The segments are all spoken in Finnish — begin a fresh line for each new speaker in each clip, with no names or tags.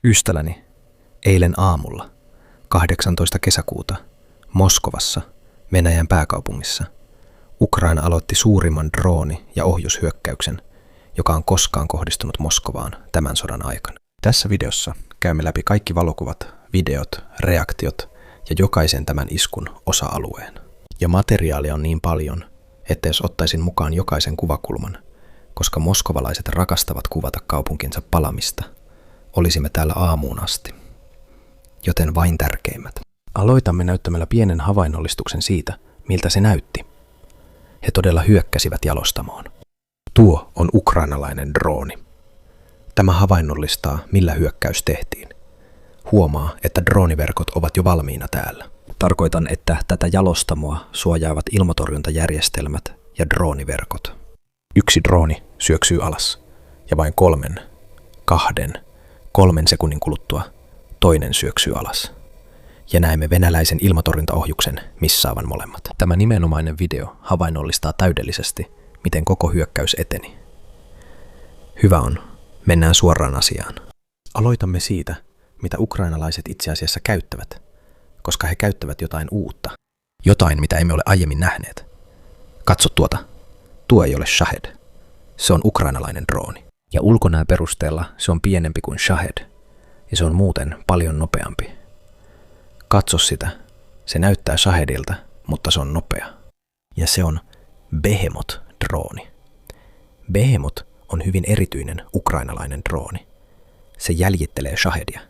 Ystäväni, eilen aamulla, 18. kesäkuuta, Moskovassa, Venäjän pääkaupungissa, Ukraina aloitti suurimman drooni- ja ohjushyökkäyksen, joka on koskaan kohdistunut Moskovaan tämän sodan aikana. Tässä videossa käymme läpi kaikki valokuvat, videot, reaktiot ja jokaisen tämän iskun osa-alueen. Ja materiaalia on niin paljon, että jos ottaisin mukaan jokaisen kuvakulman, koska moskovalaiset rakastavat kuvata kaupunkinsa palamista, olisimme täällä aamuun asti. Joten vain tärkeimmät. Aloitamme näyttämällä pienen havainnollistuksen siitä, miltä se näytti. He todella hyökkäsivät jalostamoon. Tuo on ukrainalainen drooni. Tämä havainnollistaa, millä hyökkäys tehtiin. Huomaa, että drooniverkot ovat jo valmiina täällä. Tarkoitan, että tätä jalostamoa suojaavat ilmatorjuntajärjestelmät ja drooniverkot. Yksi drooni syöksyy alas, ja vain 3 sekunnin kuluttua toinen syöksyy alas. Ja näemme venäläisen ilmatorjuntaohjuksen missaavan molemmat. Tämä nimenomainen video havainnollistaa täydellisesti, miten koko hyökkäys eteni. Hyvä on, mennään suoraan asiaan. Aloitamme siitä, mitä ukrainalaiset itse asiassa käyttävät, koska he käyttävät jotain uutta. Jotain, mitä emme ole aiemmin nähneet. Katso tuota. Tuo ei ole Shahed. Se on ukrainalainen drooni. Ja ulkonäön perusteella se on pienempi kuin Shahed. Ja se on muuten paljon nopeampi. Katso sitä. Se näyttää Shahedilta, mutta se on nopea. Ja se on Behemoth-drooni. Behemoth on hyvin erityinen ukrainalainen drooni. Se jäljittelee Shahedia.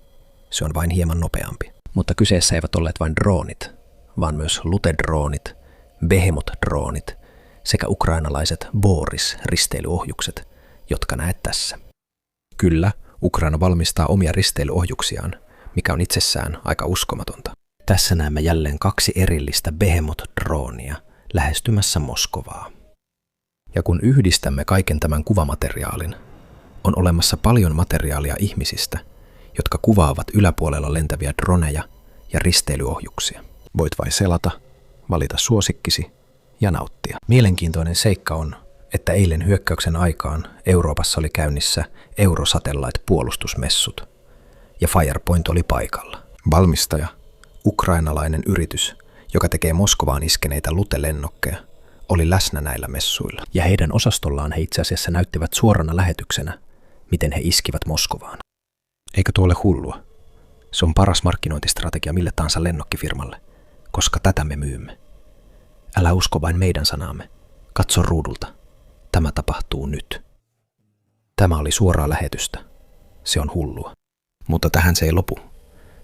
Se on vain hieman nopeampi. Mutta kyseessä eivät olleet vain droonit, vaan myös Lute-droonit, Behemoth-droonit sekä ukrainalaiset Boris-risteilyohjukset, jotka näet tässä. Kyllä, Ukraina valmistaa omia risteilyohjuksiaan, mikä on itsessään aika uskomatonta. Tässä näemme jälleen 2 erillistä Behemoth-droonia lähestymässä Moskovaa. Ja kun yhdistämme kaiken tämän kuvamateriaalin, on olemassa paljon materiaalia ihmisistä, jotka kuvaavat yläpuolella lentäviä droneja ja risteilyohjuksia. Voit vain selata, valita suosikkisi ja nauttia. Mielenkiintoinen seikka on, että eilen hyökkäyksen aikaan Euroopassa oli käynnissä Eurosatellite-puolustusmessut, ja Firepoint oli paikalla. Valmistaja, ukrainalainen yritys, joka tekee Moskovaan iskeneitä Lute-lennokkeja, oli läsnä näillä messuilla. Ja heidän osastollaan he itse asiassa näyttivät suorana lähetyksenä, miten he iskivät Moskovaan. Eikö tuo ole hullua? Se on paras markkinointistrategia mille tahansa lennokkifirmalle, koska tätä me myymme. Älä usko vain meidän sanaamme. Katso ruudulta. Tämä tapahtuu nyt. Tämä oli suoraa lähetystä. Se on hullua. Mutta tähän se ei lopu.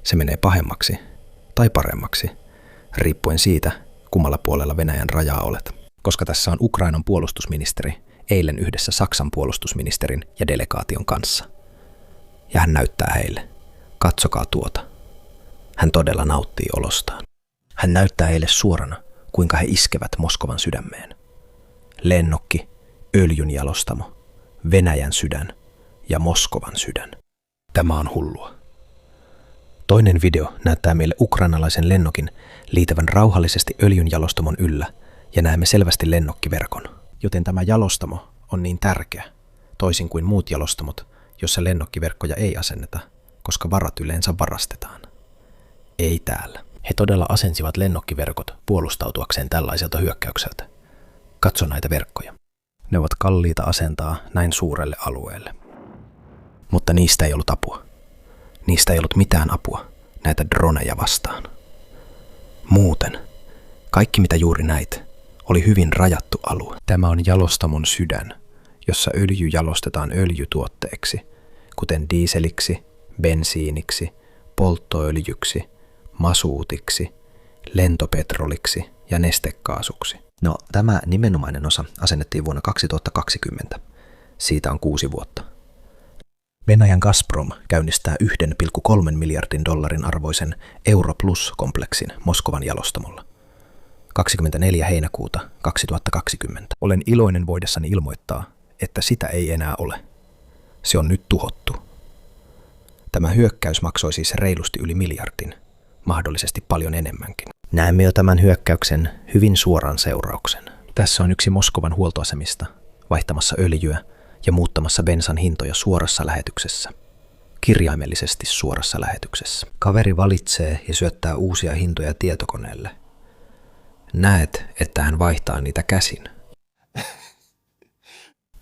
Se menee pahemmaksi tai paremmaksi, riippuen siitä, kummalla puolella Venäjän rajaa olet. Koska tässä on Ukrainan puolustusministeri eilen yhdessä Saksan puolustusministerin ja delegaation kanssa. Ja hän näyttää heille. Katsokaa tuota. Hän todella nauttii olostaan. Hän näyttää heille suorana, kuinka he iskevät Moskovan sydämeen. Lennokki, öljynjalostamo, Venäjän sydän ja Moskovan sydän. Tämä on hullua. Toinen video näyttää meille ukrainalaisen lennokin liitävän rauhallisesti öljynjalostamon yllä ja näemme selvästi lennokkiverkon. Joten tämä jalostamo on niin tärkeä, toisin kuin muut jalostamot, jossa lennokkiverkkoja ei asenneta, koska varat yleensä varastetaan. Ei täällä. He todella asensivat lennokkiverkot puolustautuakseen tällaiselta hyökkäykseltä. Katso näitä verkkoja. Ne ovat kalliita asentaa näin suurelle alueelle. Mutta niistä ei ollut apua. Niistä ei ollut mitään apua näitä droneja vastaan. Muuten, kaikki mitä juuri näit, oli hyvin rajattu alue. Tämä on jalostamon sydän, jossa öljy jalostetaan öljytuotteeksi, kuten dieseliksi, bensiiniksi, polttoöljyksi, masuutiksi, lentopetroliksi ja nestekaasuksi. No, tämä nimenomainen osa asennettiin vuonna 2020. Siitä on 6 vuotta. Venäjän Gazprom käynnistää $1,3 miljardin arvoisen Europlus-kompleksin Moskovan jalostamolla. 24. heinäkuuta 2020. Olen iloinen voidessani ilmoittaa, että sitä ei enää ole. Se on nyt tuhottu. Tämä hyökkäys maksoi siis reilusti yli miljardin, mahdollisesti paljon enemmänkin. Näemme jo tämän hyökkäyksen hyvin suoran seurauksen. Tässä on yksi Moskovan huoltoasemista, vaihtamassa öljyä ja muuttamassa bensan hintoja suorassa lähetyksessä. kirjaimellisesti suorassa lähetyksessä. Kaveri valitsee ja syöttää uusia hintoja tietokoneelle. Näet, että hän vaihtaa niitä käsin.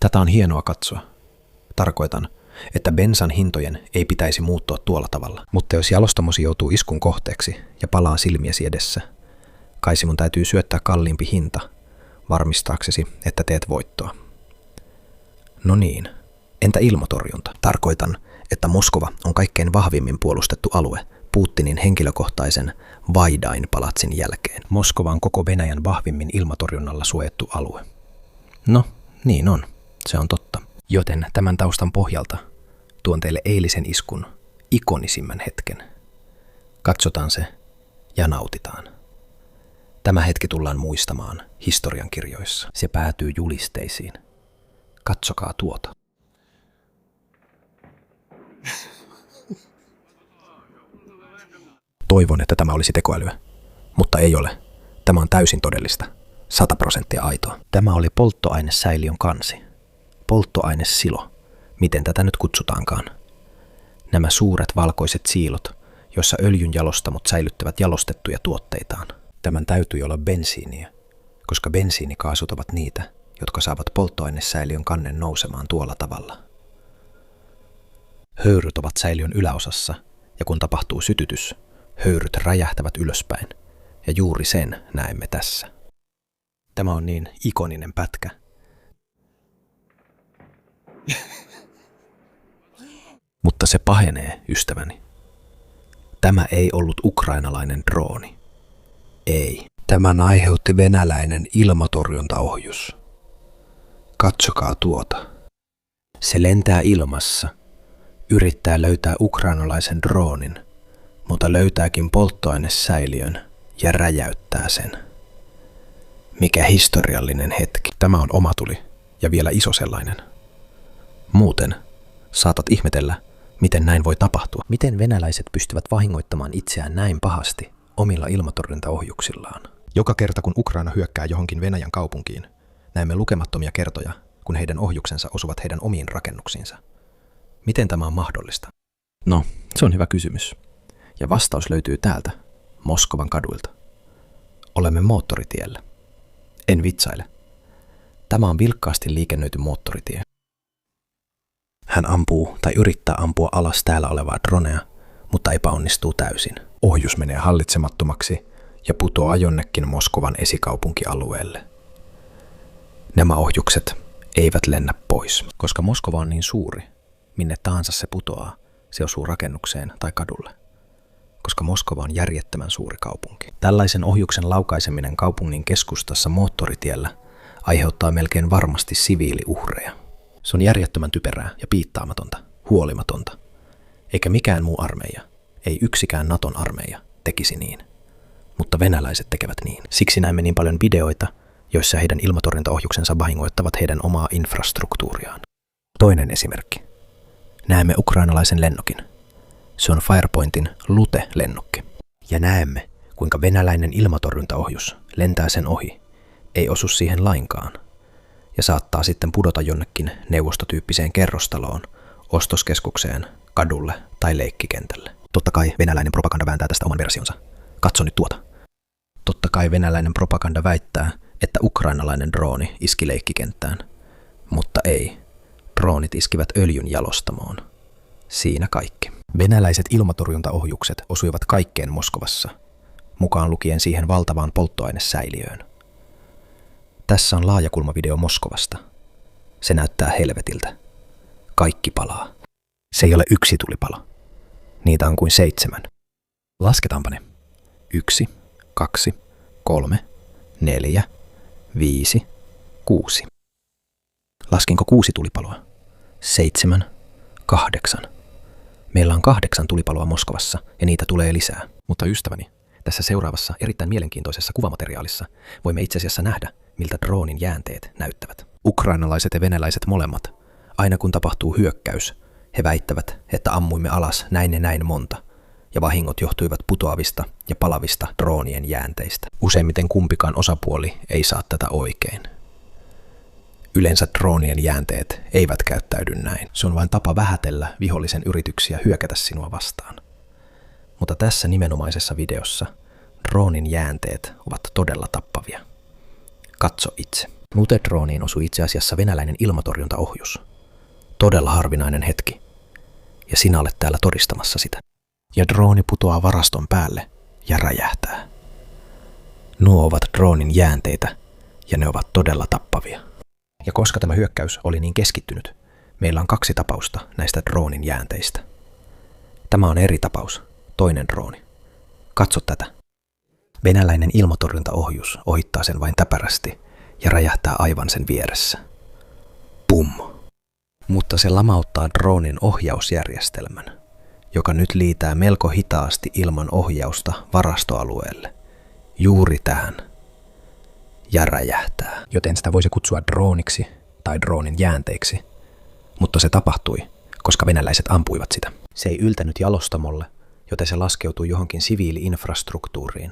Tätä on hienoa katsoa. Tarkoitan, että bensan hintojen ei pitäisi muuttua tuolla tavalla. Mutta jos jalostamosi joutuu iskun kohteeksi ja palaa silmiesi edessä, kai sinun täytyy syöttää kalliimpi hinta, varmistaaksesi, että teet voittoa. No niin, entä ilmatorjunta? Tarkoitan, että Moskova on kaikkein vahvimmin puolustettu alue Putinin henkilökohtaisen Vaidain-palatsin jälkeen. Moskova on koko Venäjän vahvimmin ilmatorjunnalla suojattu alue. No, niin on. Se on totta. Joten tämän taustan pohjalta tuon teille eilisen iskun ikonisimman hetken. Katsotaan se ja nautitaan. Tämä hetki tullaan muistamaan historiankirjoissa. Se päätyy julisteisiin. Katsokaa tuota. Toivon, että tämä olisi tekoälyä, mutta ei ole. Tämä on täysin todellista. 100% aitoa. Tämä oli polttoainesäiliön kansi. Polttoainesilo, miten tätä nyt kutsutaankaan. Nämä suuret valkoiset siilot, joissa öljyn jalostamot säilyttävät jalostettuja tuotteitaan. Tämän täytyy olla bensiiniä, koska bensiinikaasut ovat niitä, jotka saavat polttoainesäiliön kannen nousemaan tuolla tavalla. Höyryt ovat säiliön yläosassa, ja kun tapahtuu sytytys, höyryt räjähtävät ylöspäin, ja juuri sen näemme tässä. Tämä on niin ikoninen pätkä. Mutta se pahenee, ystäväni. Tämä ei ollut ukrainalainen drooni. Ei. Tämän aiheutti venäläinen ilmatorjuntaohjus. Katsokaa tuota. Se lentää ilmassa, yrittää löytää ukrainalaisen droonin, mutta löytääkin polttoainesäiliön ja räjäyttää sen. Mikä historiallinen hetki. Tämä on oma tuli ja vielä iso sellainen. Muuten saatat ihmetellä, miten näin voi tapahtua. Miten venäläiset pystyvät vahingoittamaan itseään näin pahasti omilla ilmatorjuntaohjuksillaan? Joka kerta kun Ukraina hyökkää johonkin Venäjän kaupunkiin, näemme lukemattomia kertoja, kun heidän ohjuksensa osuvat heidän omiin rakennuksiinsa. Miten tämä on mahdollista? No, se on hyvä kysymys. Ja vastaus löytyy täältä, Moskovan kaduilta. Olemme moottoritiellä. En vitsaile. Tämä on vilkkaasti liikennöity moottoritie. Hän ampuu tai yrittää ampua alas täällä olevaa dronea, mutta epäonnistuu täysin. Ohjus menee hallitsemattomaksi ja putoaa jonnekin Moskovan esikaupunkialueelle. Nämä ohjukset eivät lennä pois, koska Moskova on niin suuri, minne tahansa se putoaa, se osuu rakennukseen tai kadulle. Koska Moskova on järjettömän suuri kaupunki. Tällaisen ohjuksen laukaiseminen kaupungin keskustassa moottoritiellä aiheuttaa melkein varmasti siviiliuhreja. Se on järjettömän typerää ja piittaamatonta, huolimatonta. Eikä mikään muu armeija, ei yksikään Naton armeija, tekisi niin. Mutta venäläiset tekevät niin. Siksi näemme niin paljon videoita, joissa heidän ilmatorjuntaohjuksensa vahingoittavat heidän omaa infrastruktuuriaan. Toinen esimerkki. Näemme ukrainalaisen lennokin. Se on Firepointin Lute-lennokki. Ja näemme, kuinka venäläinen ilmatorjuntaohjus lentää sen ohi, ei osu siihen lainkaan, ja saattaa sitten pudota jonnekin neuvostotyyppiseen kerrostaloon, ostoskeskukseen, kadulle tai leikkikentälle. Totta kai venäläinen propaganda vääntää tästä oman versionsa. Katso nyt tuota. Totta kai venäläinen propaganda väittää, että ukrainalainen drooni iski leikkikenttään. Mutta ei. Droonit iskivät öljyn jalostamoon. Siinä kaikki. Venäläiset ilmatorjuntaohjukset osuivat kaikkeen Moskovassa, mukaan lukien siihen valtavaan polttoainesäiliöön. Tässä on laajakulmavideo Moskovasta. Se näyttää helvetiltä. Kaikki palaa. Se ei ole yksi tulipalo. Niitä on kuin 7. Lasketaanpa ne. 1, 2, 3, 4, 5, 6. Laskinko 6 tulipaloa? 7, 8. Meillä on 8 tulipaloa Moskovassa ja niitä tulee lisää. Mutta ystäväni, tässä seuraavassa erittäin mielenkiintoisessa kuvamateriaalissa voimme itse asiassa nähdä, miltä droonin jäänteet näyttävät. Ukrainalaiset ja venäläiset molemmat, aina kun tapahtuu hyökkäys, he väittävät, että ammuimme alas näin ja näin monta, ja vahingot johtuivat putoavista ja palavista droonien jäänteistä. Useimmiten kumpikaan osapuoli ei saa tätä oikein. Yleensä droonien jäänteet eivät käyttäydy näin. Se on vain tapa vähätellä vihollisen yrityksiä hyökätä sinua vastaan. Mutta tässä nimenomaisessa videossa droonin jäänteet ovat todella tappavia. Katso itse. Nute-drooniin osui itse asiassa venäläinen ilmatorjuntaohjus. Todella harvinainen hetki. Ja sinä olet täällä todistamassa sitä. Ja drooni putoaa varaston päälle ja räjähtää. Nuo ovat droonin jäänteitä ja ne ovat todella tappavia. Ja koska tämä hyökkäys oli niin keskittynyt, meillä on 2 tapausta näistä droonin jäänteistä. Tämä on eri tapaus, toinen drooni. Katso tätä. Venäläinen ilmatorjuntaohjus ohittaa sen vain täpärästi ja räjähtää aivan sen vieressä. Pum! Mutta se lamauttaa droonin ohjausjärjestelmän, joka nyt liitää melko hitaasti ilman ohjausta varastoalueelle. Juuri tähän. Ja räjähtää. Joten sitä voisi kutsua drooniksi tai droonin jäänteiksi. Mutta se tapahtui, koska venäläiset ampuivat sitä. Se ei yltänyt jalostamolle, joten se laskeutui johonkin siviili-infrastruktuuriin,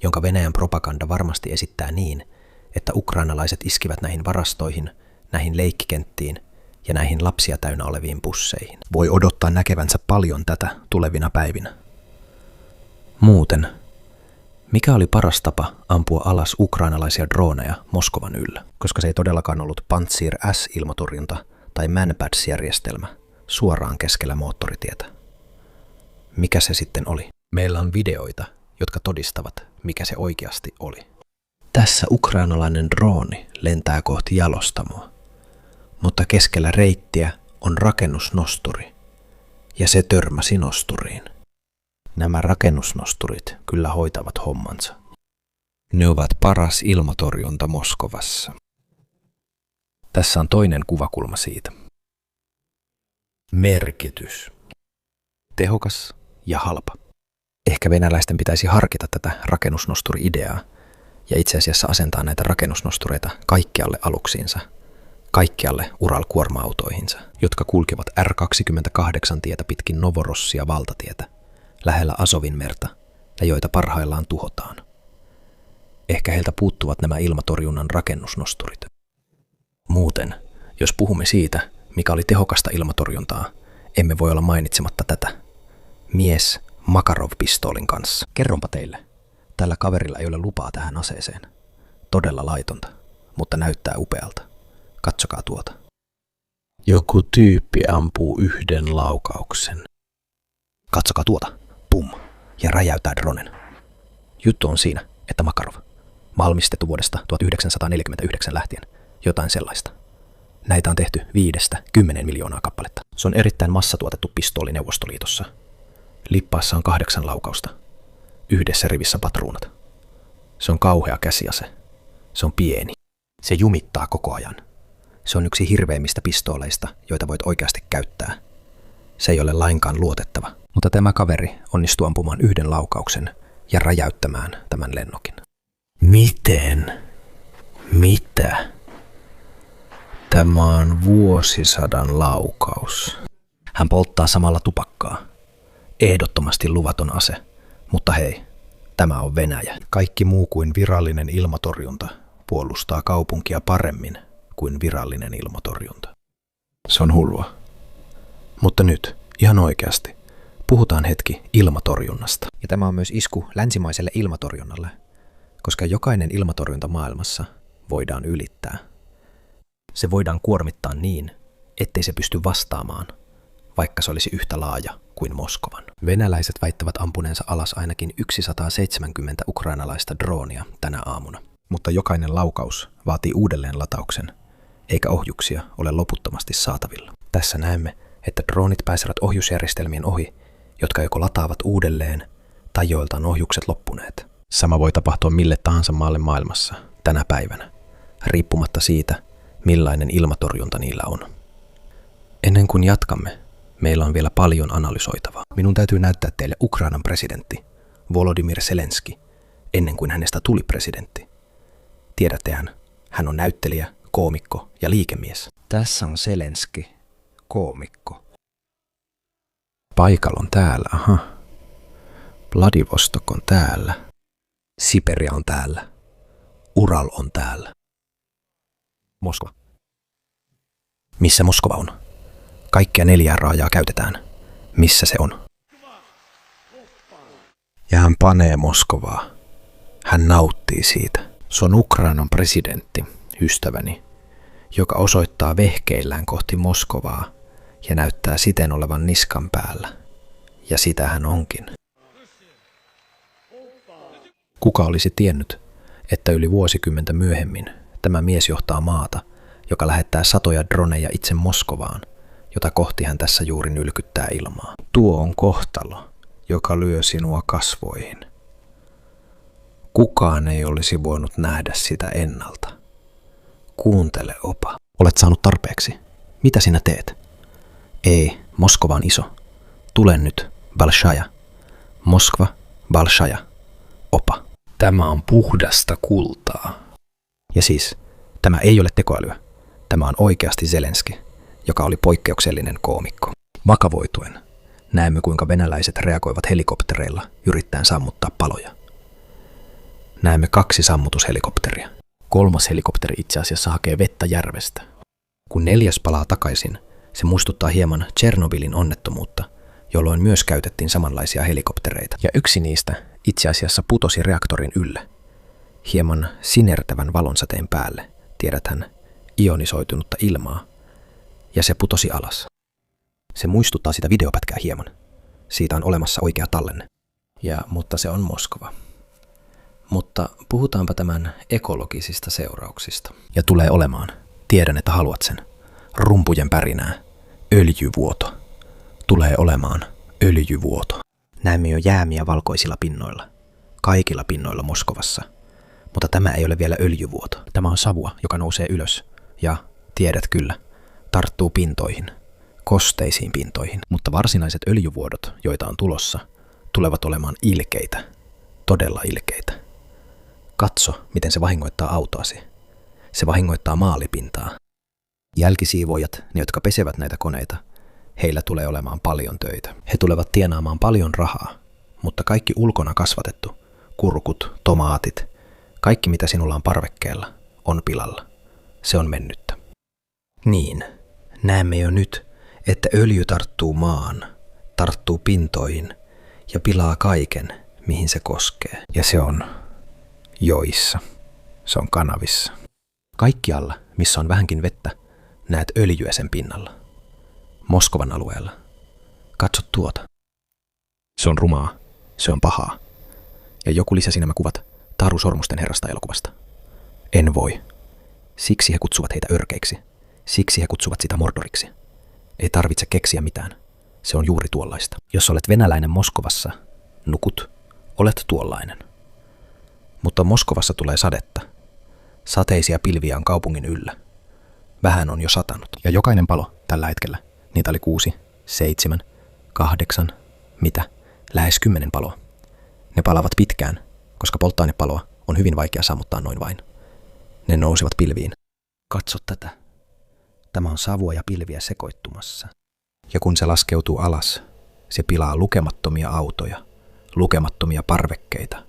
jonka Venäjän propaganda varmasti esittää niin, että ukrainalaiset iskivät näihin varastoihin, näihin leikkikenttiin ja näihin lapsia täynnä oleviin busseihin. Voi odottaa näkevänsä paljon tätä tulevina päivinä. Muuten, mikä oli paras tapa ampua alas ukrainalaisia drooneja Moskovan yllä? Koska se ei todellakaan ollut Pantsir S-ilmatorjunta tai Manpads-järjestelmä suoraan keskellä moottoritietä. Mikä se sitten oli? Meillä on videoita, jotka todistavat, mikä se oikeasti oli. Tässä ukrainalainen drooni lentää kohti jalostamoa, mutta keskellä reittiä on rakennusnosturi, ja se törmäsi nosturiin. Nämä rakennusnosturit kyllä hoitavat hommansa. Ne ovat paras ilmatorjunta Moskovassa. Tässä on toinen kuvakulma siitä. Merkitys. Tehokas ja halpa. Ehkä venäläisten pitäisi harkita tätä rakennusnosturi-ideaa ja itse asiassa asentaa näitä rakennusnostureita kaikkialle aluksiinsa, kaikkialle Ural-kuorma-autoihinsa, jotka kulkevat R28-tietä pitkin Novorossia valtatietä, lähellä Azovinmerta ja joita parhaillaan tuhotaan. Ehkä heiltä puuttuvat nämä ilmatorjunnan rakennusnosturit. Muuten, jos puhumme siitä, mikä oli tehokasta ilmatorjuntaa, emme voi olla mainitsematta tätä. Mies Makarov-pistoolin kanssa. Kerronpa teille, tällä kaverilla ei ole lupaa tähän aseeseen. Todella laitonta, mutta näyttää upealta. Katsokaa tuota. Joku tyyppi ampuu yhden laukauksen. Katsokaa tuota. Pum. Ja räjäyttää dronen. Juttu on siinä, että Makarov. Valmistettu vuodesta 1949 lähtien. Jotain sellaista. Näitä on tehty 5–10 miljoonaa kappaletta. Se on erittäin massatuotettu pistooli Neuvostoliitossa. Lippaassa on 8 laukausta. Yhdessä rivissä patruunat. Se on kauhea käsiase. Se on pieni. Se jumittaa koko ajan. Se on yksi hirveimmistä pistooleista, joita voit oikeasti käyttää. Se ei ole lainkaan luotettava. Mutta tämä kaveri onnistui ampumaan yhden laukauksen ja räjäyttämään tämän lennokin. Miten? Mitä? Tämä on vuosisadan laukaus. Hän polttaa samalla tupakkaa. Ehdottomasti luvaton ase. Mutta hei, tämä on Venäjä. Kaikki muu kuin virallinen ilmatorjunta puolustaa kaupunkia paremmin kuin virallinen ilmatorjunta. Se on hullua. Mutta nyt, ihan oikeasti, puhutaan hetki ilmatorjunnasta. Ja tämä on myös isku länsimaiselle ilmatorjunnalle, koska jokainen ilmatorjunta maailmassa voidaan ylittää. Se voidaan kuormittaa niin, ettei se pysty vastaamaan, vaikka se olisi yhtä laaja kuin Moskovan. Venäläiset väittävät ampuneensa alas ainakin 170 ukrainalaista droonia tänä aamuna. Mutta jokainen laukaus vaatii uudelleen latauksen, eikä ohjuksia ole loputtomasti saatavilla. Tässä näemme, että droonit pääsevät ohjusjärjestelmien ohi, jotka joko lataavat uudelleen tai joilta on ohjukset loppuneet. Sama voi tapahtua mille tahansa maalle maailmassa tänä päivänä, riippumatta siitä, millainen ilmatorjunta niillä on. Ennen kuin jatkamme, meillä on vielä paljon analysoitavaa. Minun täytyy näyttää teille Ukrainan presidentti, Volodymyr Zelenski, ennen kuin hänestä tuli presidentti. Tiedättehän, hän on näyttelijä, koomikko ja liikemies. Tässä on Zelenski, koomikko. Paikalla on täällä, aha. Vladivostok on täällä. Siberia on täällä. Ural on täällä. Moskva. Missä Moskova on? Kaikkia 4 raajaa käytetään. Missä se on? Ja hän panee Moskovaa. Hän nauttii siitä. Se on Ukrainan presidentti, ystäväni, joka osoittaa vehkeillään kohti Moskovaa ja näyttää siten olevan niskan päällä. Ja sitä hän onkin. Kuka olisi tiennyt, että yli vuosikymmentä myöhemmin tämä mies johtaa maata, joka lähettää satoja droneja itse Moskovaan, jota kohti hän tässä juuri nylkyttää ilmaa. Tuo on kohtalo, joka lyö sinua kasvoihin. Kukaan ei olisi voinut nähdä sitä ennalta. Kuuntele, opa. Olet saanut tarpeeksi. Mitä sinä teet? Ei, Moskova on iso. Tule nyt, Balshaya. Moskva, Balshaya. Opa. Tämä on puhdasta kultaa. Ja siis, tämä ei ole tekoälyä. Tämä on oikeasti Zelenski, joka oli poikkeuksellinen koomikko. Vakavoituen näemme, kuinka venäläiset reagoivat helikoptereilla yrittäen sammuttaa paloja. Näemme 2 sammutushelikopteria. 3. helikopteri itse asiassa hakee vettä järvestä. Kun 4. palaa takaisin, se muistuttaa hieman Tšernobylin onnettomuutta, jolloin myös käytettiin samanlaisia helikoptereita. Ja yksi niistä itse asiassa putosi reaktorin ylle, hieman sinertävän valonsäteen päälle, tiedäthän, ionisoitunutta ilmaa, ja se putosi alas. Se muistuttaa sitä videopätkää hieman. Siitä on olemassa oikea tallenne. Mutta se on Moskova. Mutta puhutaanpa tämän ekologisista seurauksista. Ja tulee olemaan, tiedän että haluat sen, rumpujen pärinää, öljyvuoto. Tulee olemaan öljyvuoto. Näemme jo jäämiä valkoisilla pinnoilla, kaikilla pinnoilla Moskovassa. Mutta tämä ei ole vielä öljyvuoto. Tämä on savua, joka nousee ylös. Ja, tiedät kyllä, tarttuu pintoihin, kosteisiin pintoihin. Mutta varsinaiset öljyvuodot, joita on tulossa, tulevat olemaan ilkeitä. Todella ilkeitä. Katso, miten se vahingoittaa autoasi. Se vahingoittaa maalipintaa. Jälkisiivoojat, ne jotka pesevät näitä koneita, heillä tulee olemaan paljon töitä. He tulevat tienaamaan paljon rahaa, mutta kaikki ulkona kasvatettu, kurkut, tomaatit, kaikki mitä sinulla on parvekkeella, on pilalla. Se on mennyttä. Niin, näemme jo nyt, että öljy tarttuu maan, tarttuu pintoihin ja pilaa kaiken, mihin se koskee. Ja se on joissa. Se on kanavissa. Kaikkialla, missä on vähänkin vettä, näet öljyä sen pinnalla. Moskovan alueella. Katso tuota. Se on rumaa. Se on pahaa. Ja joku lisäsi nämä kuvat Taru Sormusten herrasta elokuvasta. En voi. Siksi he kutsuvat heitä örkeiksi. Siksi he kutsuvat sitä Mordoriksi. Ei tarvitse keksiä mitään. Se on juuri tuollaista. Jos olet venäläinen Moskovassa, nukut, olet tuollainen. Mutta Moskovassa tulee sadetta. Sateisia pilviä on kaupungin yllä. Vähän on jo satanut. Ja jokainen palo tällä hetkellä, niitä oli 6, 7, 8, mitä? Lähes 10 paloa. Ne palavat pitkään, koska polttoainepaloa on hyvin vaikea sammuttaa noin vain. Ne nousevat pilviin. Katso tätä. Tämä on savua ja pilviä sekoittumassa. Ja kun se laskeutuu alas, se pilaa lukemattomia autoja, lukemattomia parvekkeita,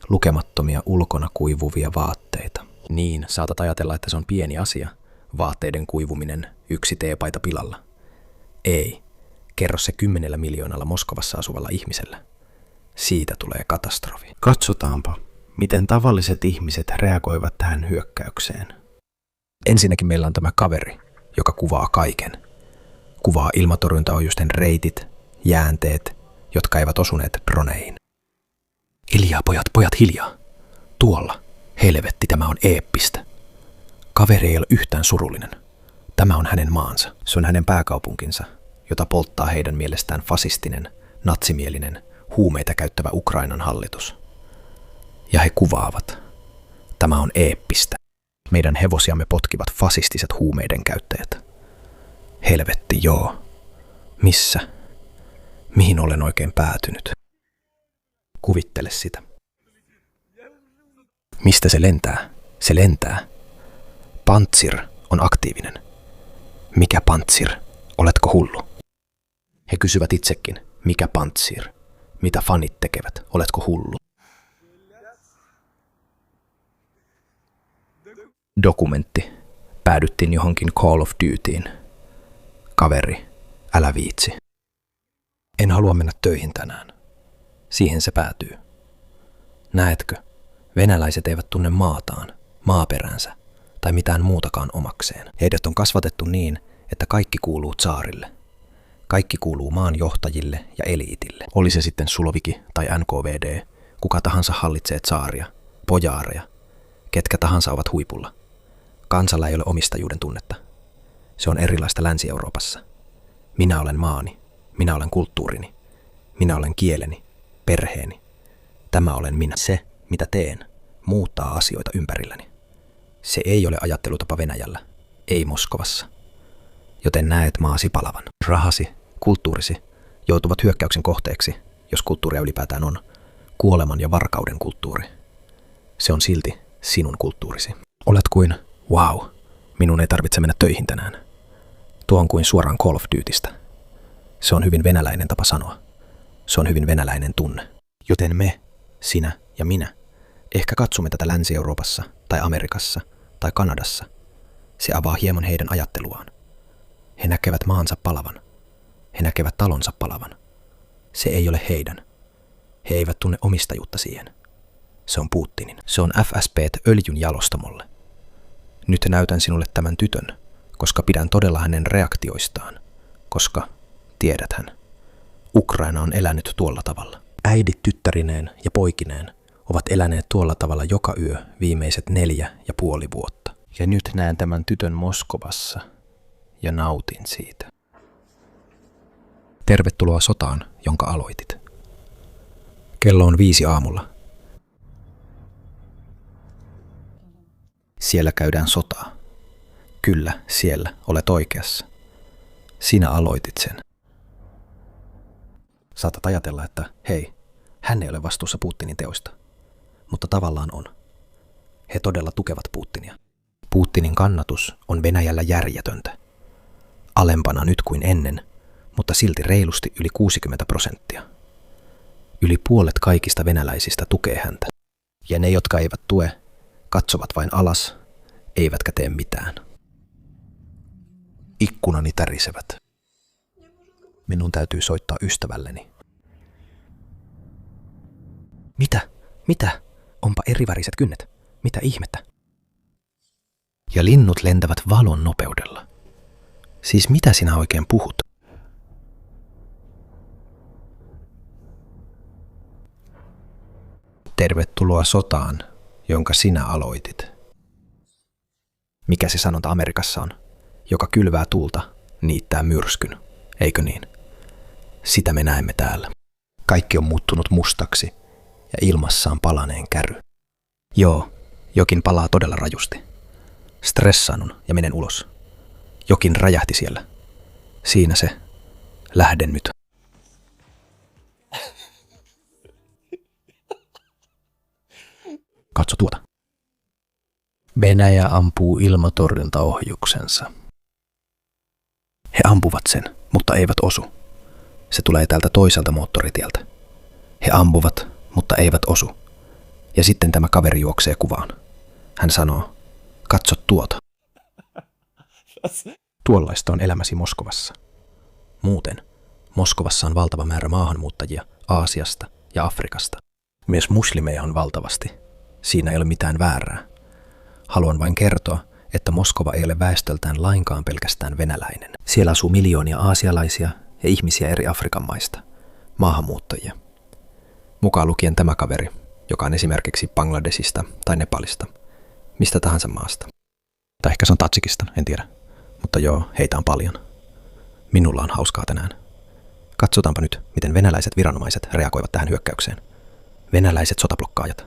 lukemattomia ulkona kuivuvia vaatteita. Niin, saatat ajatella, että se on pieni asia, vaatteiden kuivuminen, 1 teepaita pilalla. Ei, kerro se 10 miljoonalla Moskovassa asuvalla ihmisellä. Siitä tulee katastrofi. Katsotaanpa, miten tavalliset ihmiset reagoivat tähän hyökkäykseen. Ensinnäkin meillä on tämä kaveri, joka kuvaa kaiken. Kuvaa ilmatorjuntaohjusten reitit, jäänteet, jotka eivät osuneet droneihin. Hiljaa pojat hiljaa. Tuolla, helvetti, tämä on eeppistä. Kaveri ei ole yhtään surullinen. Tämä on hänen maansa. Se on hänen pääkaupunkinsa, jota polttaa heidän mielestään fasistinen, natsimielinen, huumeita käyttävä Ukrainan hallitus. Ja he kuvaavat. Tämä on eeppistä. Meidän hevosiamme potkivat fasistiset huumeiden käyttäjät. Helvetti, joo. Missä? Mihin olen oikein päätynyt? Kuvittele sitä. Mistä se lentää? Se lentää. Pantsir on aktiivinen. Mikä Pantsir? Oletko hullu? He kysyvät itsekin, mikä Pantsir? Mitä fanit tekevät? Oletko hullu? Dokumentti. Päädyttiin johonkin Call of Dutyin. Kaveri, älä viitsi. En halua mennä töihin tänään. Siihen se päätyy. Näetkö, venäläiset eivät tunne maataan, maaperänsä tai mitään muutakaan omakseen. Heidät on kasvatettu niin, että kaikki kuuluu tsaarille. Kaikki kuuluu maan johtajille ja eliitille. Oli se sitten Suloviki tai NKVD, kuka tahansa hallitsee tsaaria, pojaareja, ketkä tahansa ovat huipulla. Kansalla ei ole omistajuuden tunnetta. Se on erilaista Länsi-Euroopassa. Minä olen maani, minä olen kulttuurini, minä olen kieleni, perheeni. Tämä olen minä. Se, mitä teen, muuttaa asioita ympärilläni. Se ei ole ajattelutapa Venäjällä, ei Moskovassa. Joten näet maasi palavan. Rahasi, kulttuurisi joutuvat hyökkäyksen kohteeksi, jos kulttuuria ylipäätään on, kuoleman ja varkauden kulttuuri. Se on silti sinun kulttuurisi. Olet kuin, wow, minun ei tarvitse mennä töihin tänään. Tuo on kuin suoraan Call of Dutystä. Se on hyvin venäläinen tapa sanoa. Se on hyvin venäläinen tunne. Joten me, sinä ja minä, ehkä katsomme tätä Länsi-Euroopassa tai Amerikassa tai Kanadassa. Se avaa hieman heidän ajatteluaan. He näkevät maansa palavan. He näkevät talonsa palavan. Se ei ole heidän. He eivät tunne omistajuutta siihen. Se on Putinin. Se on FSB:t öljyn jalostamolle. Nyt näytän sinulle tämän tytön, koska pidän todella hänen reaktioistaan, koska, tiedäthän, Ukraina on elänyt tuolla tavalla. Äidit tyttärineen ja poikineen ovat eläneet tuolla tavalla joka yö viimeiset 4,5 vuotta. Ja nyt näen tämän tytön Moskovassa ja nautin siitä. Tervetuloa sotaan, jonka aloitit. Kello on 5 aamulla. Siellä käydään sotaa. Kyllä, siellä olet oikeassa. Sinä aloitit sen. Saatat ajatella, että hei, hän ei ole vastuussa Putinin teoista. Mutta tavallaan on. He todella tukevat Putinia. Putinin kannatus on Venäjällä järjetöntä. Alempana nyt kuin ennen, mutta silti reilusti yli 60%. Yli puolet kaikista venäläisistä tukee häntä. Ja ne, jotka eivät tue, katsovat vain alas, eivätkä tee mitään. Ikkunani tärisevät. Minun täytyy soittaa ystävälleni. Mitä? Mitä? Onpa eriväriset kynnet. Mitä ihmettä? Ja linnut lentävät valon nopeudella. Siis mitä sinä oikein puhut? Tervetuloa sotaan, jonka sinä aloitit. Mikä se sanonta Amerikassa on? Joka kylvää tuulta, niittää myrskyn, eikö niin? Sitä me näemme täällä. Kaikki on muuttunut mustaksi ja ilmassa on palaneen käry. Joo, jokin palaa todella rajusti. Stressaannun ja menen ulos. Jokin räjähti siellä. Siinä se. Lähden nyt. Katso tuota. Venäjä ampuu ilmatorjuntaohjuksensa. He ampuvat sen, mutta eivät osu. Se tulee täältä toiselta moottoritieltä. He ampuvat, mutta eivät osu. Ja sitten tämä kaveri juoksee kuvaan. Hän sanoo, katso tuota. Tuollaista on elämäsi Moskovassa. Muuten, Moskovassa on valtava määrä maahanmuuttajia Aasiasta ja Afrikasta. Myös muslimeja on valtavasti. Siinä ei ole mitään väärää. Haluan vain kertoa, että Moskova ei ole väestöltään lainkaan pelkästään venäläinen. Siellä asuu miljoonia aasialaisia ja ihmisiä eri Afrikan maista, maahanmuuttajia. Mukaan lukien tämä kaveri, joka on esimerkiksi Bangladesista tai Nepalista, mistä tahansa maasta. Tai ehkä se on Tatsikista, en tiedä. Mutta joo, heitä on paljon. Minulla on hauskaa tänään. Katsotaanpa nyt, miten venäläiset viranomaiset reagoivat tähän hyökkäykseen. Venäläiset sotablokkaajat.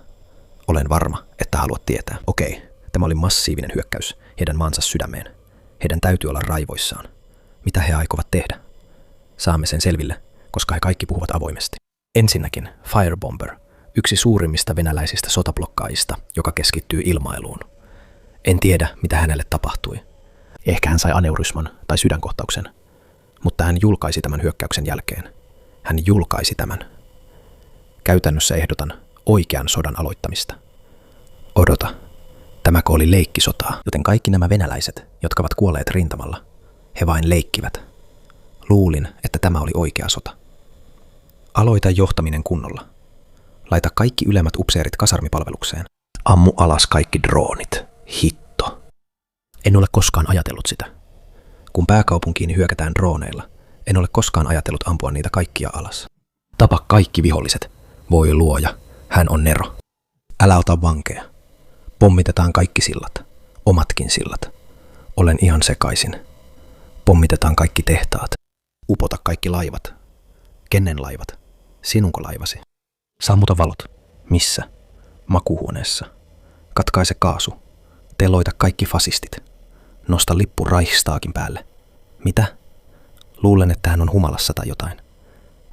Olen varma, että haluat tietää. Okei, tämä oli massiivinen hyökkäys heidän maansa sydämeen. Heidän täytyy olla raivoissaan. Mitä he aikovat tehdä? Saamme sen selville, koska he kaikki puhuvat avoimesti. Ensinnäkin Firebomber, yksi suurimmista venäläisistä sotablokkaajista, joka keskittyy ilmailuun. En tiedä, mitä hänelle tapahtui. Ehkä hän sai aneurysman tai sydänkohtauksen, mutta hän julkaisi tämän hyökkäyksen jälkeen. Hän julkaisi tämän. Käytännössä ehdotan oikean sodan aloittamista. Odota. Tämäkö oli leikkisotaa, joten kaikki nämä venäläiset, jotka ovat kuolleet rintamalla, he vain leikkivät. Luulin, että tämä oli oikea sota. Aloita johtaminen kunnolla. Laita kaikki ylemmät upseerit kasarmipalvelukseen. Ammu alas kaikki droonit. Hitto. En ole koskaan ajatellut sitä. Kun pääkaupunkiin hyökätään drooneilla, en ole koskaan ajatellut ampua niitä kaikkia alas. Tapa kaikki viholliset. Voi luoja, hän on Nero. Älä ota vankeja. Pommitetaan kaikki sillat. Omatkin sillat. Olen ihan sekaisin. Pommitetaan kaikki tehtaat. Upota kaikki laivat. Kenen laivat? Sinunko laivasi? Sammuta valot. Missä? Makuuhuoneessa. Katkaise kaasu. Teloita kaikki fasistit. Nosta lippu Reichstagin päälle. Mitä? Luulen, että hän on humalassa tai jotain.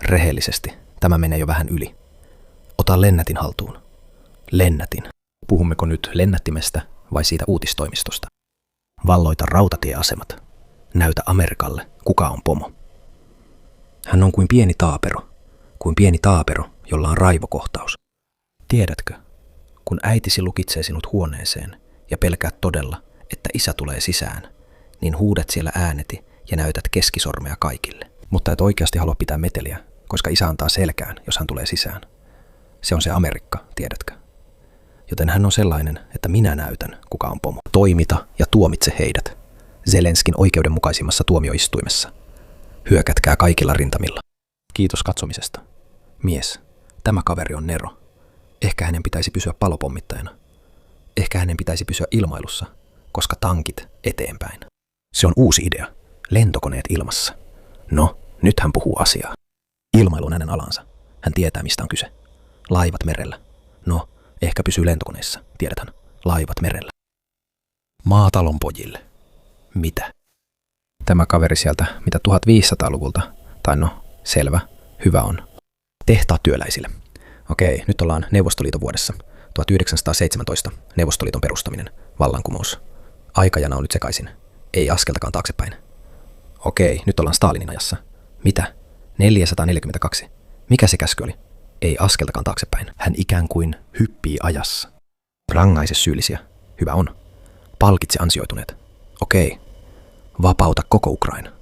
Rehellisesti, tämä menee jo vähän yli. Ota lennätin haltuun. Lennätin. Puhummeko nyt lennättimestä vai siitä uutistoimistosta? Valloita rautatieasemat. Näytä Amerikalle, kuka on pomo. Hän on kuin pieni taapero, jolla on raivokohtaus. Tiedätkö, kun äitisi lukitsee sinut huoneeseen ja pelkäät todella, että isä tulee sisään, niin huudat siellä ääneti ja näytät keskisormea kaikille. Mutta et oikeasti halua pitää meteliä, koska isä antaa selkään, jos hän tulee sisään. Se on se Amerikka, tiedätkö? Joten hän on sellainen, että minä näytän, kuka on pomo. Toimita ja tuomitse heidät. Zelenskin oikeudenmukaisimmassa tuomioistuimessa. Hyökätkää kaikilla rintamilla. Kiitos katsomisesta. Mies, tämä kaveri on Nero. Ehkä hänen pitäisi pysyä palopommittajana. Ehkä hänen pitäisi pysyä ilmailussa, koska tankit eteenpäin. Se on uusi idea. Lentokoneet ilmassa. No, nyt hän puhuu asiaa. Ilmailu on hänen alansa. Hän tietää, mistä on kyse. Laivat merellä. No, ehkä pysyy lentokoneissa. Tiedetään. Laivat merellä. Maatalon pojille. Mitä? Tämä kaveri sieltä, mitä 1500-luvulta. Tai no, selvä. Hyvä on. Tehtaat työläisille. Okei, nyt ollaan Neuvostoliiton vuodessa. 1917. Neuvostoliiton perustaminen. Vallankumous. Aikajana on nyt sekaisin. Ei askeltakaan taaksepäin. Okei, nyt ollaan Stalinin ajassa. Mitä? 442. Mikä se käsky oli? Ei askeltakaan taaksepäin. Hän ikään kuin hyppii ajassa. Rangaise syyllisiä. Hyvä on. Palkitse ansioituneet. Okei. Vapauta koko Ukraina.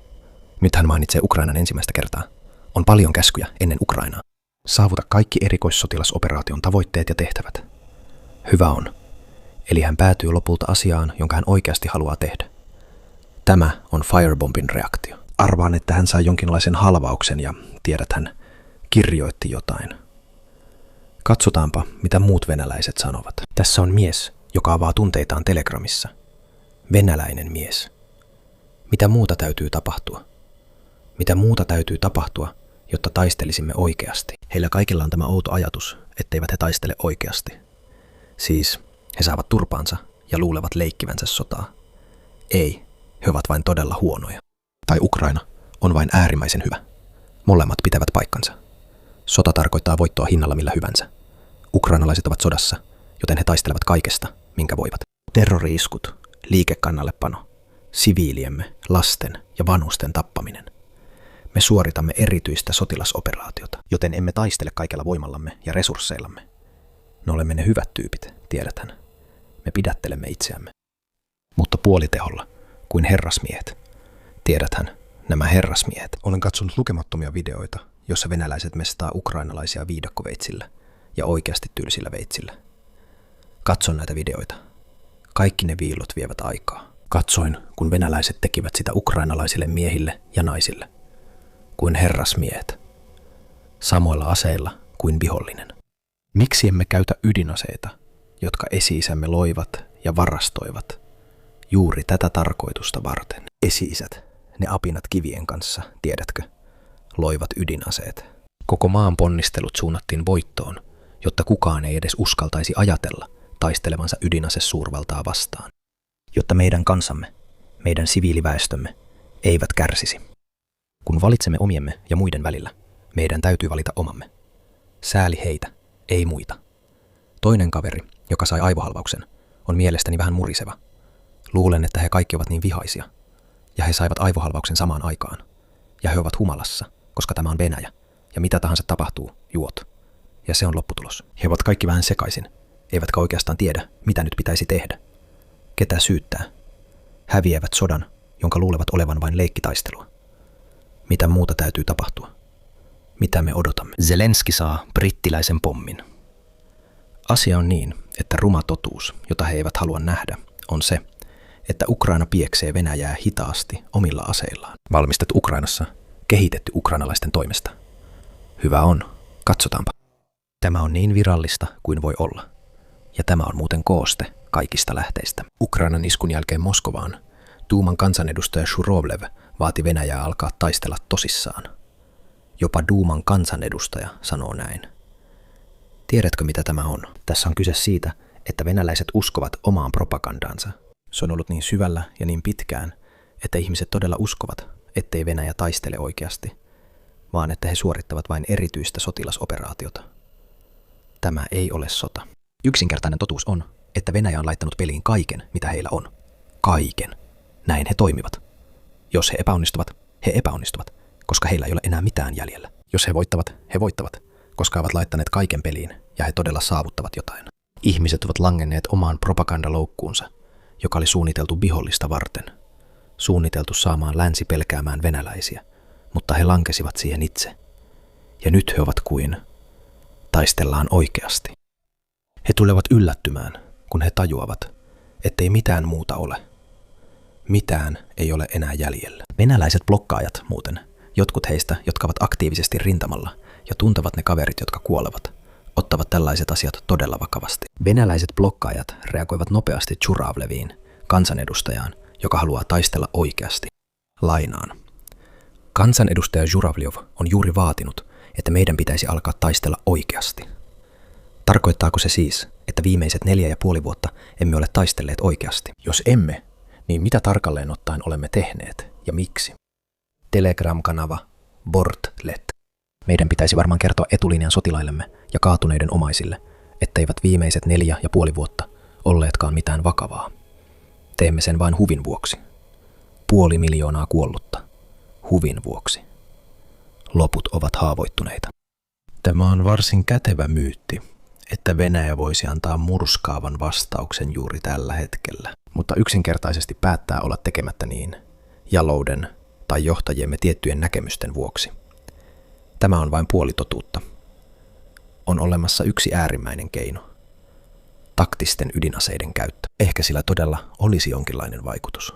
Nyt hän mainitsee Ukrainan ensimmäistä kertaa. On paljon käskyjä ennen Ukrainaa. Saavuta kaikki erikoissotilasoperaation tavoitteet ja tehtävät. Hyvä on. Eli hän päätyy lopulta asiaan, jonka hän oikeasti haluaa tehdä. Tämä on Firebombin reaktio. Arvaan, että hän sai jonkinlaisen halvauksen ja tiedät, hän kirjoitti jotain. Katsotaanpa, mitä muut venäläiset sanovat. Tässä on mies, joka avaa tunteitaan Telegramissa. Venäläinen mies. Mitä muuta täytyy tapahtua? Mitä muuta täytyy tapahtua, jotta taistelisimme oikeasti? Heillä kaikilla on tämä outo ajatus, etteivät he taistele oikeasti. Siis he saavat turpaansa ja luulevat leikkivänsä sotaa. Ei, he ovat vain todella huonoja. Tai Ukraina on vain äärimmäisen hyvä. Molemmat pitävät paikkansa. Sota tarkoittaa voittoa hinnalla millä hyvänsä. Ukrainalaiset ovat sodassa, joten he taistelevat kaikesta, minkä voivat. Terrori-iskut, liikekannallepano, siviiliemme, lasten ja vanhusten tappaminen. Me suoritamme erityistä sotilasoperaatiota, joten emme taistele kaikella voimallamme ja resursseillamme. Me olemme ne hyvät tyypit, tiedetään. Me pidättelemme itseämme. Mutta puoliteholla, kuin herrasmiehet. Tiedäthän, nämä herrasmiehet. Olen katsonut lukemattomia videoita, jossa venäläiset mestaa ukrainalaisia viidakkoveitsillä ja oikeasti tylsillä veitsillä. Katson näitä videoita. Kaikki ne viillot vievät aikaa. Katsoin, kun venäläiset tekivät sitä ukrainalaisille miehille ja naisille. Kuin herrasmiehet. Samoilla aseilla kuin vihollinen. Miksi emme käytä ydinaseita, jotka esi-isämme loivat ja varastoivat juuri tätä tarkoitusta varten? Esi-isät, ne apinat kivien kanssa, tiedätkö, loivat ydinaseet. Koko maan ponnistelut suunnattiin voittoon, jotta kukaan ei edes uskaltaisi ajatella taistelevansa ydinasesuurvaltaa vastaan. Jotta meidän kansamme, meidän siviiliväestömme, eivät kärsisi. Kun valitsemme omiemme ja muiden välillä, meidän täytyy valita omamme. Sääli heitä, ei muita. Toinen kaveri, joka sai aivohalvauksen, on mielestäni vähän muriseva. Luulen, että he kaikki ovat niin vihaisia. Ja he saivat aivohalvauksen samaan aikaan. Ja he ovat humalassa, koska tämä on Venäjä. Ja mitä tahansa tapahtuu, juot. Ja se on lopputulos. He ovat kaikki vähän sekaisin, eivätkä oikeastaan tiedä, mitä nyt pitäisi tehdä. Ketä syyttää? Häviävät sodan, jonka luulevat olevan vain leikkitaistelua. Mitä muuta täytyy tapahtua? Mitä me odotamme? Zelenski saa brittiläisen pommin. Asia on niin, että ruma totuus, jota he eivät halua nähdä, on se, että Ukraina pieksee Venäjää hitaasti omilla aseillaan. Valmistettu Ukrainassa, kehitetty ukrainalaisten toimesta. Hyvä on, katsotaanpa. Tämä on niin virallista kuin voi olla. Ja tämä on muuten kooste kaikista lähteistä. Ukrainan iskun jälkeen Moskovaan Duuman kansanedustaja Shurovlev vaati Venäjää alkaa taistella tosissaan. Jopa Duuman kansanedustaja sanoo näin. Tiedätkö mitä tämä on? Tässä on kyse siitä, että venäläiset uskovat omaan propagandaansa. Se on ollut niin syvällä ja niin pitkään, että ihmiset todella uskovat, ettei Venäjä taistele oikeasti, vaan että he suorittavat vain erityistä sotilasoperaatiota. Tämä ei ole sota. Yksinkertainen totuus on, että Venäjä on laittanut peliin kaiken, mitä heillä on. Kaiken. Näin he toimivat. Jos he epäonnistuvat, koska heillä ei ole enää mitään jäljellä. Jos he voittavat, koska he ovat laittaneet kaiken peliin ja he todella saavuttavat jotain. Ihmiset ovat langenneet omaan propagandaloukkuunsa, joka oli suunniteltu vihollista varten. Suunniteltu saamaan länsi pelkäämään venäläisiä, mutta he lankesivat siihen itse. Ja nyt he ovat kuin taistellaan oikeasti. He tulevat yllättymään, kun he tajuavat, ettei mitään muuta ole. Mitään ei ole enää jäljellä. Venäläiset blokkaajat muuten, jotkut heistä, jotka ovat aktiivisesti rintamalla ja tuntevat ne kaverit, jotka kuolevat, ottavat tällaiset asiat todella vakavasti. Venäläiset blokkaajat reagoivat nopeasti Shurovleviin, kansanedustajaan, joka haluaa taistella oikeasti. Lainaan. Kansanedustaja Shurovlev on juuri vaatinut, että meidän pitäisi alkaa taistella oikeasti. Tarkoittaako se siis, että viimeiset 4,5 vuotta emme ole taistelleet oikeasti? Jos emme, niin mitä tarkalleen ottaen olemme tehneet ja miksi? Telegram-kanava Bortlet. Meidän pitäisi varmaan kertoa etulinjan sotilaillemme ja kaatuneiden omaisille, etteivät viimeiset 4,5 vuotta olleetkaan mitään vakavaa. Teemme sen vain huvin vuoksi. 500 000 kuollutta. Huvin vuoksi. Loput ovat haavoittuneita. Tämä on varsin kätevä myytti, että Venäjä voisi antaa murskaavan vastauksen juuri tällä hetkellä, mutta yksinkertaisesti päättää olla tekemättä niin, jalouden tai johtajiemme tiettyjen näkemysten vuoksi. Tämä on vain puolitotuutta. On olemassa yksi äärimmäinen keino. Taktisten ydinaseiden käyttö. Ehkä sillä todella olisi jonkinlainen vaikutus.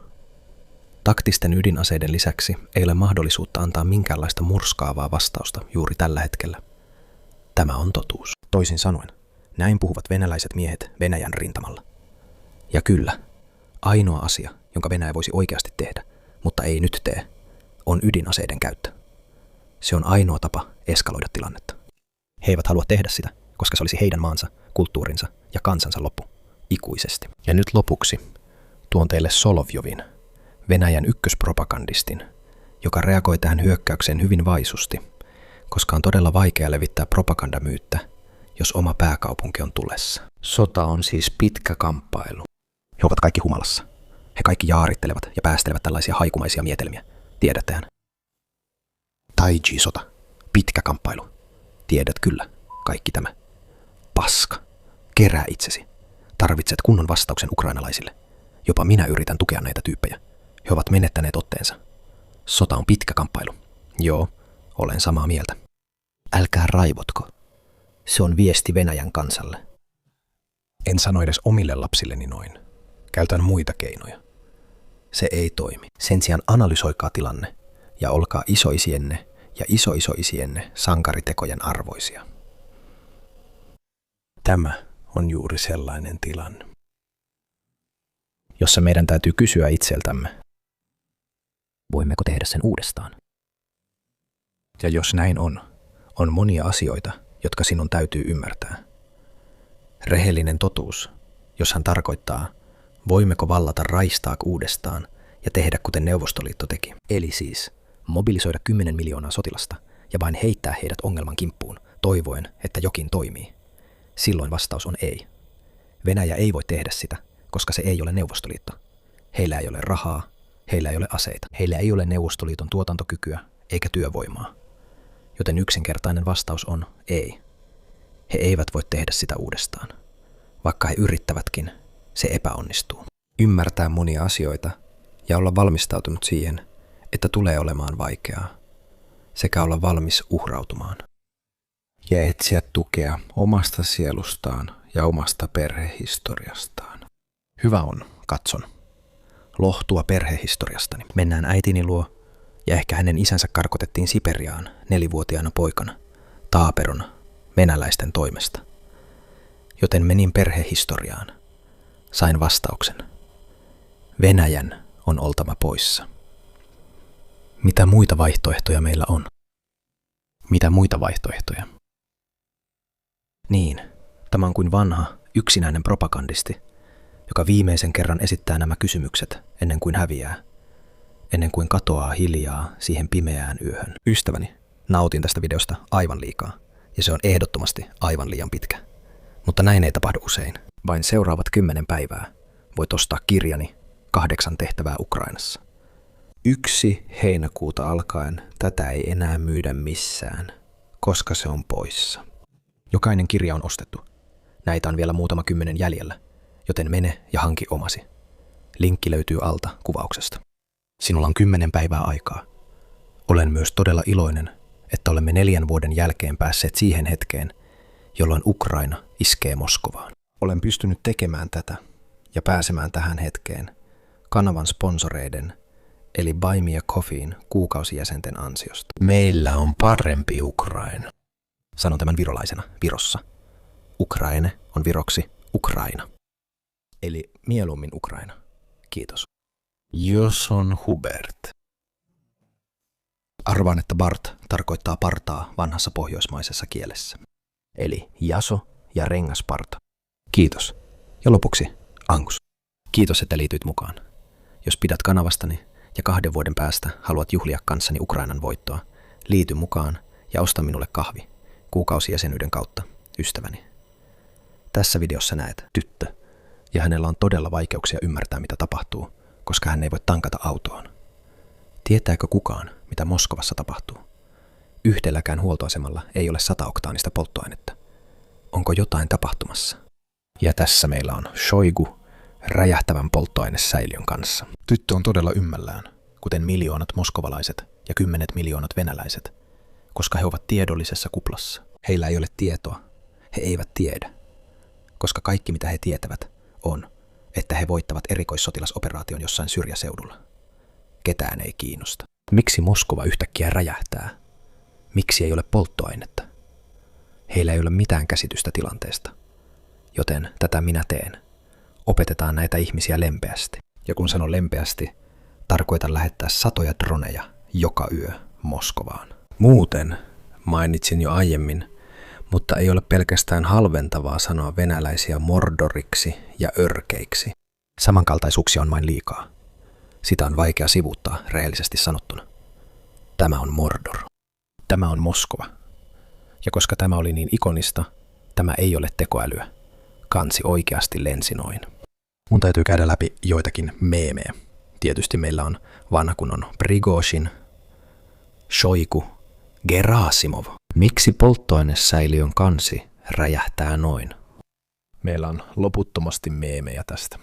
Taktisten ydinaseiden lisäksi ei ole mahdollisuutta antaa minkäänlaista murskaavaa vastausta juuri tällä hetkellä. Tämä on totuus. Toisin sanoen, näin puhuvat venäläiset miehet Venäjän rintamalla. Ja kyllä, ainoa asia, jonka Venäjä voisi oikeasti tehdä, mutta ei nyt tee, on ydinaseiden käyttö. Se on ainoa tapa eskaloida tilannetta. He eivät halua tehdä sitä, koska se olisi heidän maansa, kulttuurinsa ja kansansa loppu. Ikuisesti. Ja nyt lopuksi tuon teille Solovjovin, Venäjän ykköspropagandistin, joka reagoi tähän hyökkäykseen hyvin vaisusti, koska on todella vaikea levittää propagandamyyttä, jos oma pääkaupunki on tulessa. Sota on siis pitkä kamppailu. He ovat kaikki humalassa. He kaikki jaarittelevat ja päästelevät tällaisia haikumaisia mietelmiä. Tiedättehän. Taiji-sota. Pitkä kamppailu. Tiedät kyllä. Kaikki tämä. Paska. Kerää itsesi. Tarvitset kunnon vastauksen ukrainalaisille. Jopa minä yritän tukea näitä tyyppejä. He ovat menettäneet otteensa. Sota on pitkä kamppailu. Joo, olen samaa mieltä. Älkää raivotko. Se on viesti Venäjän kansalle. En sano edes omille lapsilleni noin. Käytän muita keinoja. Se ei toimi. Sen sijaan analysoikaa tilanne ja olkaa isoisienne ja isoisoisienne sankaritekojen arvoisia. Tämä on juuri sellainen tilanne, jossa meidän täytyy kysyä itseltämme, voimmeko tehdä sen uudestaan? Ja jos näin on monia asioita, jotka sinun täytyy ymmärtää. Rehellinen totuus, jos hän tarkoittaa, voimmeko vallata Reichstag uudestaan ja tehdä kuten Neuvostoliitto teki. Eli siis mobilisoida 10 miljoonaa sotilasta ja vain heittää heidät ongelman kimppuun, toivoen, että jokin toimii. Silloin vastaus on ei. Venäjä ei voi tehdä sitä, koska se ei ole Neuvostoliitto. Heillä ei ole rahaa, heillä ei ole aseita, heillä ei ole Neuvostoliiton tuotantokykyä eikä työvoimaa. Joten yksinkertainen vastaus on ei. He eivät voi tehdä sitä uudestaan. Vaikka he yrittävätkin, se epäonnistuu. ymmärtää monia asioita ja olla valmistautunut siihen, että tulee olemaan vaikeaa, sekä olla valmis uhrautumaan.
Ja etsiä tukea omasta sielustaan ja omasta perhehistoriastaan.
Hyvä on, katson. Lohtua perhehistoriastani. Mennään äitini luo, ja ehkä hänen isänsä karkotettiin Siperiaan 4-vuotiaana poikana, taaperona, venäläisten toimesta. Joten menin perhehistoriaan. Sain vastauksen. Venäjän on oltava poissa. Mitä muita vaihtoehtoja meillä on? Mitä muita vaihtoehtoja? Niin, tämä on kuin vanha, yksinäinen propagandisti, joka viimeisen kerran esittää nämä kysymykset ennen kuin häviää, ennen kuin katoaa hiljaa siihen pimeään yöhön. Ystäväni, nautin tästä videosta aivan liikaa, ja se on ehdottomasti aivan liian pitkä. Mutta näin ei tapahdu usein. Vain seuraavat 10 päivää voit ostaa kirjani 8 tehtävää Ukrainassa.
1. heinäkuuta alkaen tätä ei enää myydä missään, koska se on poissa.
Jokainen kirja on ostettu. Näitä on vielä muutama 10 jäljellä, joten mene ja hanki omasi. Linkki löytyy alta kuvauksesta. Sinulla on 10 päivää aikaa. Olen myös todella iloinen, että olemme 4 vuoden jälkeen päässeet siihen hetkeen, jolloin Ukraina iskee Moskovaan.
Olen pystynyt tekemään tätä ja pääsemään tähän hetkeen kanavan sponsoreiden eli Buy Me a Coffeen kuukausijäsenten ansiosta. Meillä on parempi Ukraina.
Sanon tämän virolaisena, Virossa. Ukraine on viroksi Ukraina. Eli mieluummin Ukraina. Kiitos.
Jos on Hubert.
Arvaan, että Bart tarkoittaa partaa vanhassa pohjoismaisessa kielessä. Eli jaso ja rengasparta. Kiitos. Ja lopuksi Angus. Kiitos, että liityit mukaan. Jos pidät kanavastani ja 2 vuoden päästä haluat juhlia kanssani Ukrainan voittoa, liity mukaan ja osta minulle kahvi kuukausijäsenyyden kautta, ystäväni. Tässä videossa näet tyttö, ja hänellä on todella vaikeuksia ymmärtää, mitä tapahtuu, koska hän ei voi tankata autoon. Tietääkö kukaan, mitä Moskovassa tapahtuu? Yhdelläkään huoltoasemalla ei ole 100-oktaanista polttoainetta. Onko jotain tapahtumassa? Ja tässä meillä on Shoigu räjähtävän polttoainesäiliön kanssa. Tyttö on todella ymmällään, kuten miljoonat moskovalaiset ja 10 miljoonat venäläiset, koska he ovat tiedollisessa kuplassa. Heillä ei ole tietoa. He eivät tiedä. Koska kaikki mitä he tietävät on, että he voittavat erikoissotilasoperaation jossain syrjäseudulla. Ketään ei kiinnosta. Miksi Moskova yhtäkkiä räjähtää? Miksi ei ole polttoainetta? Heillä ei ole mitään käsitystä tilanteesta. Joten tätä minä teen. Opetetaan näitä ihmisiä lempeästi. Ja kun sanon lempeästi, tarkoitan lähettää 100 droneja joka yö Moskovaan. Muuten, mainitsin jo aiemmin, mutta ei ole pelkästään halventavaa sanoa venäläisiä mordoriksi ja örkeiksi. Samankaltaisuuksia on vain liikaa. Sitä on vaikea sivuuttaa rehellisesti sanottuna. Tämä on Mordor. Tämä on Moskova. Ja koska tämä oli niin ikonista, tämä ei ole tekoälyä. Kansi oikeasti lensi noin. Mun täytyy käydä läpi joitakin meemejä. Tietysti meillä on vanha kunnon Prigozhin, Shoigu, Gerasimov. Miksi polttoainesäiliön kansi räjähtää noin? Meillä on loputtomasti meemejä tästä.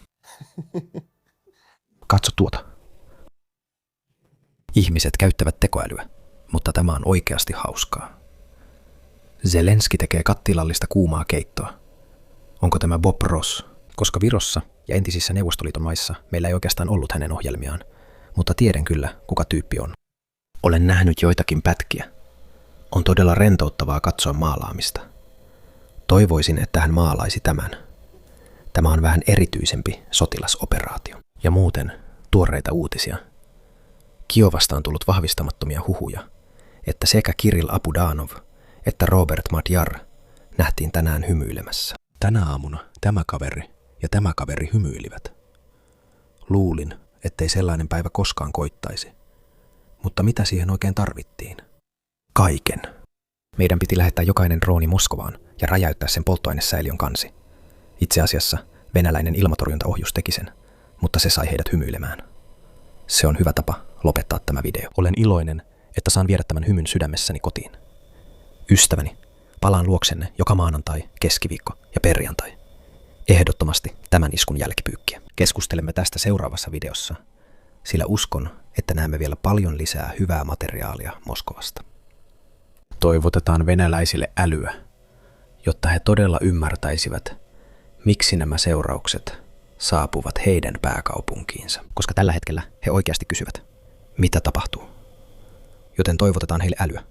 Katso tuota. Ihmiset käyttävät tekoälyä, mutta tämä on oikeasti hauskaa. Zelenski tekee kattilallista kuumaa keittoa. Onko tämä Bob Ross? Koska Virossa ja entisissä Neuvostoliiton maissa meillä ei oikeastaan ollut hänen ohjelmiaan, mutta tiedän kyllä, kuka tyyppi on. Olen nähnyt joitakin pätkiä. On todella rentouttavaa katsoa maalaamista. Toivoisin, että hän maalaisi tämän. Tämä on vähän erityisempi sotilasoperaatio. Ja muuten tuoreita uutisia. Kiovasta on tullut vahvistamattomia huhuja, että sekä Kirill Abudanov että Robert Madjar nähtiin tänään hymyilemässä. Tänä aamuna tämä kaveri ja tämä kaveri hymyilivät. Luulin, ettei sellainen päivä koskaan koittaisi. Mutta mitä siihen oikein tarvittiin? Kaiken. Meidän piti lähettää jokainen drooni Moskovaan ja räjäyttää sen polttoainesäiliön kansi. Itse asiassa venäläinen ilmatorjuntaohjus teki sen, mutta se sai heidät hymyilemään. Se on hyvä tapa lopettaa tämä video. Olen iloinen, että saan viedä tämän hymyn sydämessäni kotiin. Ystäväni, palaan luoksenne joka maanantai, keskiviikko ja perjantai.
Ehdottomasti tämän iskun jälkipyykkiä. Keskustelemme tästä seuraavassa videossa, sillä uskon, että näemme vielä paljon lisää hyvää materiaalia Moskovasta.
Toivotetaan venäläisille älyä, jotta he todella ymmärtäisivät, miksi nämä seuraukset saapuvat heidän pääkaupunkiinsa.
Koska tällä hetkellä he oikeasti kysyvät, mitä tapahtuu. Joten toivotetaan heille älyä,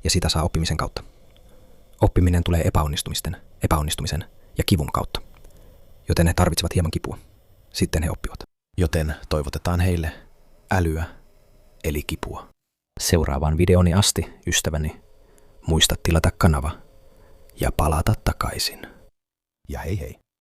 ja sitä saa oppimisen kautta. Oppiminen tulee epäonnistumisen ja kivun kautta. Joten he tarvitsevat hieman kipua. Sitten he oppivat.
Joten toivotetaan heille älyä, eli kipua.
Seuraavaan videoni asti, ystäväni, muista tilata kanava ja palata takaisin.
Ja hei hei.